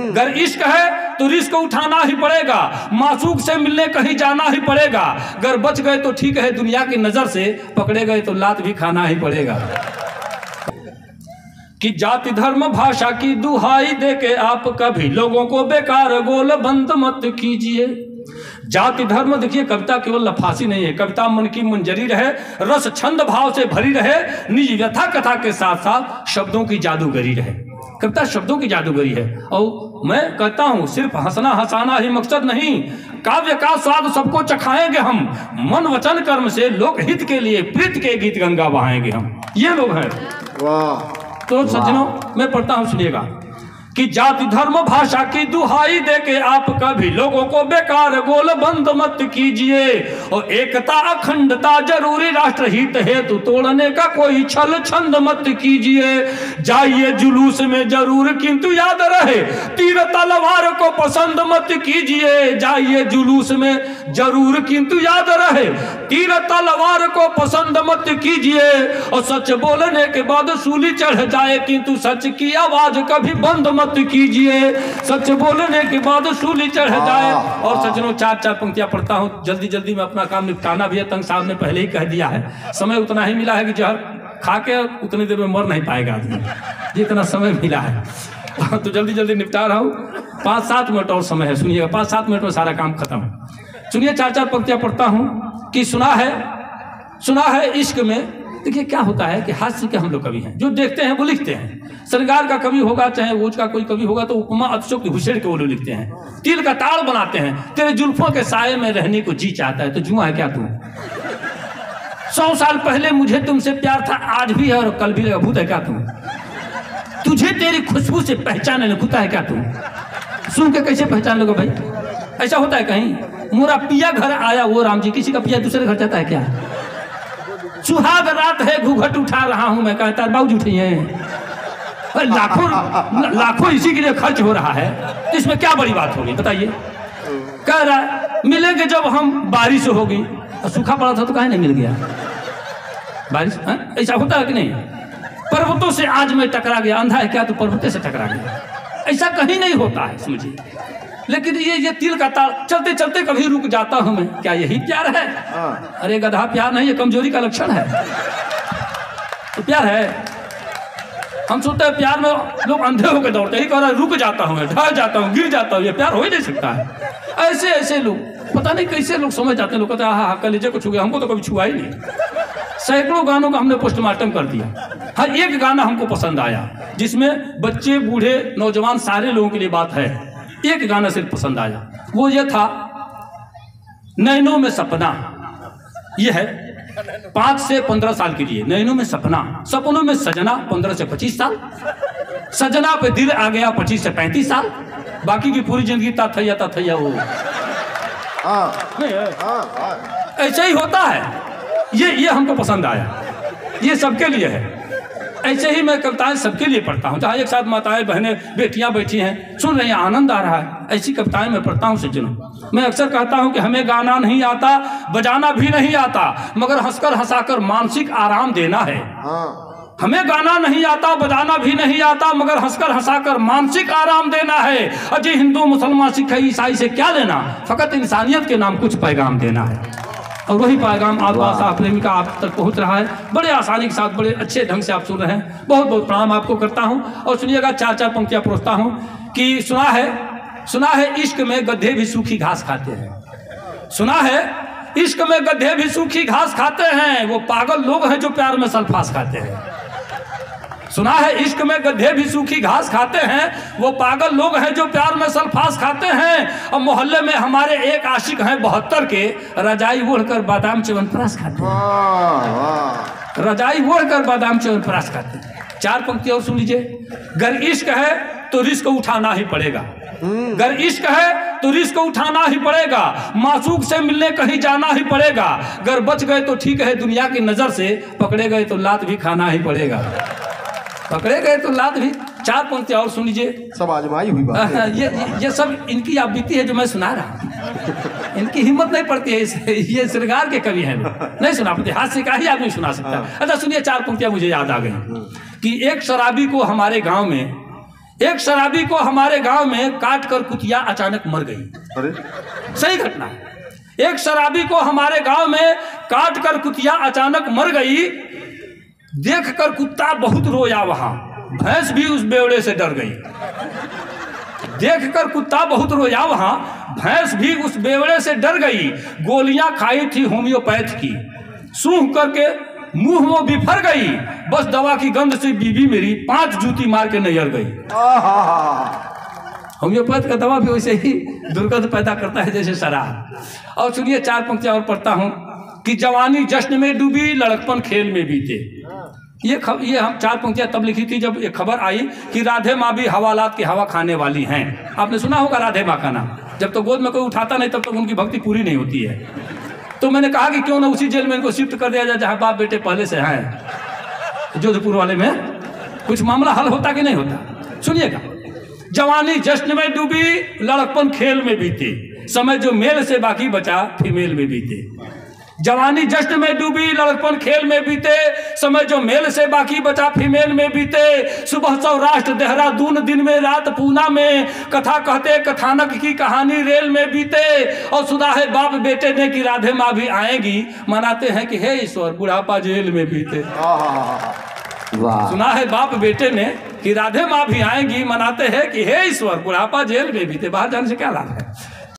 अगर इश्क है तो रिस्क उठाना ही पड़ेगा, मासूक से मिलने कहीं जाना ही पड़ेगा। अगर बच गए तो ठीक है, दुनिया की नजर से पकड़े गए तो लात भी खाना ही पड़ेगा। कि जाति धर्म भाषा की दुहाई देके आप कभी लोगों को बेकार गोल बंद मत कीजिए। जाति धर्म, देखिए कविता केवल लफासी नहीं है, कविता मन की मंजरी रहे, रस छंद भाव से भरी रहे, निज व्यथा कथा के साथ साथ शब्दों की जादूगरी रहे। कविता शब्दों की जादूगरी है। और मैं कहता हूं सिर्फ हंसना हंसाना ही मकसद नहीं, काव्य का स्वाद सबको चखाएंगे हम, मन वचन कर्म से लोक हित के लिए प्रीत के गीत गंगा बहाएंगे हम। ये लोग हैं। वाह। तो सज्जनों मैं पढ़ता हूं, सुनिएगा। कि जाति धर्म भाषा की दुहाई देके आप कभी लोगों को बेकार गोल बंद मत कीजिए। और एकता अखंडता जरूरी राष्ट्र हित हेतु तोड़ने का कोई छल छंद मत कीजिए। जाइए जुलूस में जरूर किंतु याद रहे तीर तलवार को पसंद मत कीजिए। जाइए जुलूस में जरूर किंतु याद रहे तीर तलवार को पसंद मत कीजिए। और सच बोलने के बाद सूली चढ़ जाए किंतु सच की आवाज कभी बंद मत कीजिए। सच बोलने के बाद सूली चढ़ जाए। और सज्जनों चार पंक्तियां पढ़ता हूं, जल्दी जल्दी में अपना काम निपटाना भी है। तंग साहब ने पहले ही कह दिया है, समय उतना ही मिला है कि जहर खा के उतनी देर में मर नहीं पाएगा आदमी, जितना समय मिला है। तो जल्दी जल्दी निपटा रहा हूं, 5-7 मिनट और समय है, सुनिएगा। 5-7 मिनट में सारा काम खत्म है। सुनिए 4 पंक्तियां पढ़ता हूं। कि सुना है इश्क में, देखिए क्या होता है कि हास्य के हम लोग कवि हैं, जो देखते हैं वो लिखते हैं। श्रृंगार का कवि होगा, चाहे ओज का कोई कवि होगा, तो उपमा अतिशोक्त हुसैन के वो लोग लिखते हैं। तिल का ताड़ बनाते हैं, तेरे जुल्फों के साये में रहने को जी चाहता है, तो जुआ है क्या तू? 100 साल पहले मुझे तुमसे प्यार था, आज भी है और कल भी रहेगा, भूत है क्या तू? तुझे तेरी खुशबू से पहचाने नहीं, भूता है क्या तू? सुन के कैसे पहचान लोगे भाई? ऐसा होता है कहीं? मोरा पिया घर आया वो राम जी, किसी का पिया दूसरे घर जाता है क्या? सुहाग रात है घूंघट उठा रहा हूं मैं, कहता है बाबूजी उठिए। लाखों इसी के लिए खर्च हो रहा है, तो इसमें क्या बड़ी बात होगी बताइए? कह रहा है मिलेंगे जब हम, बारिश होगी। और सूखा पड़ा था तो काहे नहीं मिल गया बारिश? ऐसा होता है कि नहीं? पर्वतों से आज मैं टकरा गया, अंधा है क्या तू पर्वतों से टकरा गया? ऐसा कहीं नहीं होता है, समझिए। लेकिन ये तिल का ताड़, चलते चलते कभी रुक जाता हूं मैं, क्या यही प्यार है? अरे गधा, प्यार नहीं, ये कमजोरी का लक्षण है। तो प्यार है? हम सोचते हैं प्यार में लोग अंधे होकर दौड़ते हैं, कह रहा है रुक जाता हूं मैं, ढह जाता हूं, गिर जाता हूं, ये प्यार हो ही नहीं सकता है। ऐसे ऐसे लोग पता नहीं कैसे लोग समझ जाते हैं। लोग कहते हैं हाँ कलेजे को छू गया, हमको तो कभी छुआ ही नहीं। सैकड़ों गानों का हमने पोस्टमार्टम कर दिया, हर एक गाना हमको पसंद आया, जिसमें बच्चे बूढ़े नौजवान सारे लोगों के लिए बात है। एक गाना सिर्फ पसंद आया, वो ये था नैनों में सपना। ये है 5 से 15 साल के लिए, नैनों में सपना, सपनों में सजना 15 से 25 साल, सजना पे दिल आ गया 25 से 35 साल, बाकी की पूरी जिंदगी ताथैया वो। ऐसे ही होता है। ये हमको पसंद आया, ये सबके लिए है। ऐसे ही मैं कविताएं सबके लिए पढ़ता हूँ, जहाँ एक साथ माताएं बहनें बेटियां बैठी हैं, सुन रही हैं, आनंद आ रहा है, ऐसी कविताएं मैं पढ़ता हूँ सज्जनों। मैं अक्सर कहता हूँ कि हमें गाना नहीं आता, बजाना भी नहीं आता, मगर हंसकर हंसाकर मानसिक आराम देना है। हमें गाना नहीं आता, बजाना भी नहीं आता, मगर हंसकर हंसाकर मानसिक आराम देना है। अजय हिंदू मुसलमान सिख ईसाई से क्या लेना, फकत इंसानियत के नाम कुछ पैगाम देना है। और वही पैगाम आत्मा प्रेमी का आप तक पहुंच रहा है, बड़े आसानी के साथ, बड़े अच्छे ढंग से आप सुन रहे हैं। बहुत बहुत प्रणाम आपको करता हूं। और सुनिएगा 4 पंक्तियां परोसता हूं। कि सुना है इश्क में गधे भी सूखी घास खाते हैं। सुना है इश्क में गधे भी सूखी घास खाते हैं, वो पागल लोग हैं जो प्यार में सल्फास खाते हैं। सुना है इश्क में गधे भी सूखी घास खाते हैं, वो पागल लोग हैं जो प्यार में सल्फास खाते हैं। और मोहल्ले में हमारे एक आशिक हैं 72 के, रजाई ओढ़कर बादाम च्यवनप्राश खाते हैं। रजाई ओढ़कर बादाम च्यवनप्राश खाते हैं। 4 पंक्ति और सुन लीजिए। अगर इश्क है तो रिस्क उठाना ही पड़ेगा। अगर इश्क है तो रिस्क उठाना ही पड़ेगा, मासूक से मिलने कहीं जाना ही पड़ेगा। अगर बच गए तो ठीक है, दुनिया की नजर से पकड़े गए तो लात भी खाना ही पड़ेगा। पकड़े गए तो लात भी। 4 पंक्ति और सुन लीजिए। सब आजमाई हुई बात है। ये सब इनकी आप बीती है जो मैं सुना रहा हूँ। इनकी हिम्मत नहीं पड़ती है, ये श्रृंगार के कवि हैं, नहीं सुना पाते, हास्य का ही आदमी सुना सकता है। अच्छा सुनिए 4 पंक्तियां मुझे याद आ गई। कि एक शराबी को हमारे गांव में एक शराबी को हमारे गांव में काट कर कुतिया अचानक मर गई। अरे सही घटना है। एक शराबी को हमारे गांव में काट कर कुतिया अचानक मर गई। देख कर कुत्ता बहुत रोया, वहां भैंस भी उस बेवड़े से डर गई। देख कर कुत्ता बहुत रोया, वहां भैंस भी उस बेवड़े से डर गई। गोलियां खाई थी होम्योपैथ की, सूंघ करके मुंह में बिफर गई। बस दवा की गंध से बीबी मेरी 5 जूती मार के नैयर गई। होम्योपैथ का दवा भी वैसे ही दुर्गंध पैदा करता है जैसे शराब। और सुनिए 4 पंक्तियां और पढ़ता हूं कि जवानी जश्न में डूबी, लड़कपन खेल में बीते। ये हम 4 पंक्तियां तब लिखी थी जब एक खबर आई कि राधे माँ भी हवालात की हवा खाने वाली हैं। आपने सुना होगा राधे माँ का नाम। जब तो गोद में कोई उठाता नहीं तब तक उनकी भक्ति पूरी नहीं होती है। तो मैंने कहा कि क्यों ना उसी जेल में इनको शिफ्ट कर दिया जाए जहां बाप बेटे पहले से हैं। जोधपुर वाले में कुछ मामला हल होता कि नहीं होता। सुनिएगा, जवानी जश्न में डूबी, लड़कपन खेल में बीते, समय जो मेल से बाकी बचा फीमेल में बीते। जवानी जश्न में डूबी, लड़कपन खेल में बीते, समय जो मेल से बाकी बचा फीमेल में बीते। सुबह सौराष्ट्र देहरादून, दिन में रात पूना में, कथा कहते कथानक की कहानी रेल में बीते। और सुना है बाप बेटे ने कि राधे माँ भी आएगी, मनाते हैं कि हे ईश्वर बुढ़ापा जेल में बीते। सुना है बाप बेटे ने कि राधे माँ भी आएंगी, मनाते हैं कि हे ईश्वर बुढ़ापा जेल में बीते। बाहर जाने से क्या लाभ है।